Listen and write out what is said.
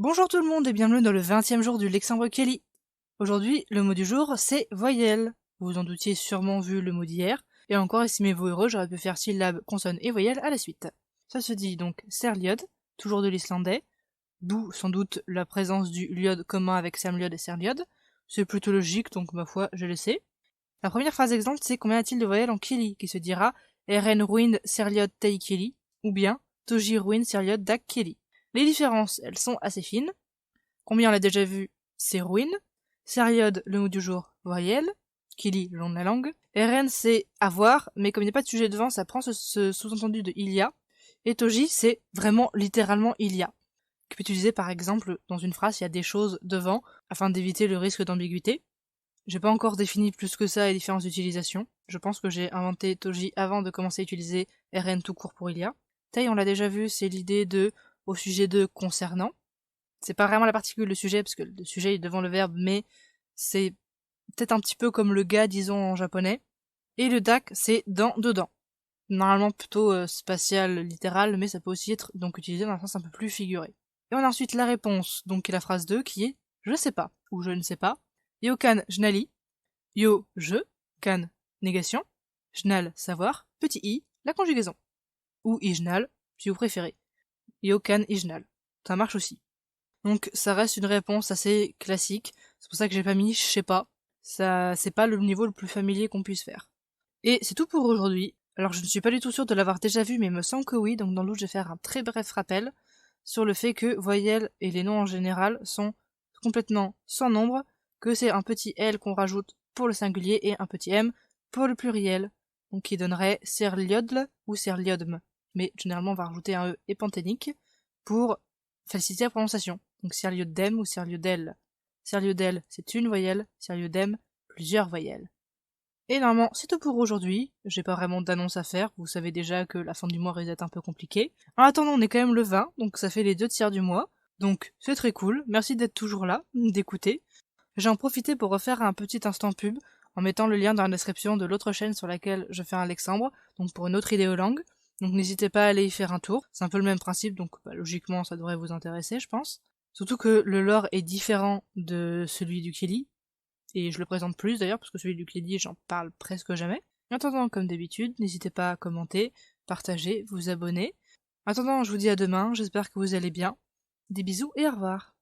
Bonjour tout le monde et bienvenue dans le 20e jour du Lexandre Kelly. Aujourd'hui, le mot du jour, c'est voyelle. Vous vous en doutiez sûrement vu le mot d'hier, et encore estimez-vous heureux, j'aurais pu faire syllabes, consonnes et voyelles à la suite. Ça se dit donc serliod, toujours de l'islandais, d'où sans doute la présence du liod commun avec sermliod et serliod. C'est plutôt logique, donc ma foi, je le sais. La première phrase exemple, c'est combien y a-t-il de voyelles en Kelly, qui se dira eren ruin serliod tei Kelly, ou bien toji ruin serliod dak Kelly. Les différences, elles sont assez fines. Combien on l'a déjà vu, c'est ruine. Seriode, le mot du jour, voyelle. Kili, le long de la langue. Eren, c'est avoir, mais comme il n'y a pas de sujet devant, ça prend ce sous-entendu de il y a. Et Toji, c'est vraiment littéralement il y a. Qui peut utiliser par exemple dans une phrase, il y a des choses devant, afin d'éviter le risque d'ambiguïté. J'ai pas encore défini plus que ça les différences d'utilisation. Je pense que j'ai inventé Toji avant de commencer à utiliser Eren tout court pour il y a. Tei, on l'a déjà vu, c'est l'idée de au sujet de concernant. C'est pas vraiment la particule le sujet, parce que le sujet est devant le verbe, mais c'est peut-être un petit peu comme le ga, disons, en japonais. Et le dak, c'est dans, dedans. Normalement plutôt spatial, littéral, mais ça peut aussi être donc utilisé dans un sens un peu plus figuré. Et on a ensuite la réponse, donc qui est la phrase 2, qui est je sais pas, ou je ne sais pas. Yo kan jnali, yo je, kan négation, jnal savoir, petit i, la conjugaison. Ou ijnal, si vous préférez. Yo kan ijnal. Ça marche aussi. Donc ça reste une réponse assez classique, c'est pour ça que j'ai pas mis je sais pas. Ça, c'est pas le niveau le plus familier qu'on puisse faire. Et c'est tout pour aujourd'hui. Alors je ne suis pas du tout sûre de l'avoir déjà vu, mais il me semble que oui, donc dans le doute je vais faire un très bref rappel sur le fait que voyelles et les noms en général sont complètement sans nombre, que c'est un petit L qu'on rajoute pour le singulier et un petit M pour le pluriel, donc qui donnerait serliodl ou serliodm. Mais généralement on va rajouter un E épanthénique pour faciliter la prononciation. Donc serliodem ou serliodel. Serliodel, c'est une voyelle, serliodem, plusieurs voyelles. Et normalement, c'est tout pour aujourd'hui. J'ai pas vraiment d'annonce à faire. Vous savez déjà que la fin du mois risque d'être un peu compliquée. En attendant, on est quand même le 20, donc ça fait les 2 tiers du mois. Donc, c'est très cool. Merci d'être toujours là, d'écouter. J'ai en profité pour refaire un petit instant pub en mettant le lien dans la description de l'autre chaîne sur laquelle je fais un Alexandre, donc pour une autre idéolangue. Donc n'hésitez pas à aller y faire un tour. C'est un peu le même principe, donc logiquement ça devrait vous intéresser, je pense. Surtout que le lore est différent de celui du Kelly, et je le présente plus d'ailleurs, parce que celui du Kelly, j'en parle presque jamais. En attendant, comme d'habitude, n'hésitez pas à commenter, partager, vous abonner. En attendant, je vous dis à demain, j'espère que vous allez bien. Des bisous et au revoir.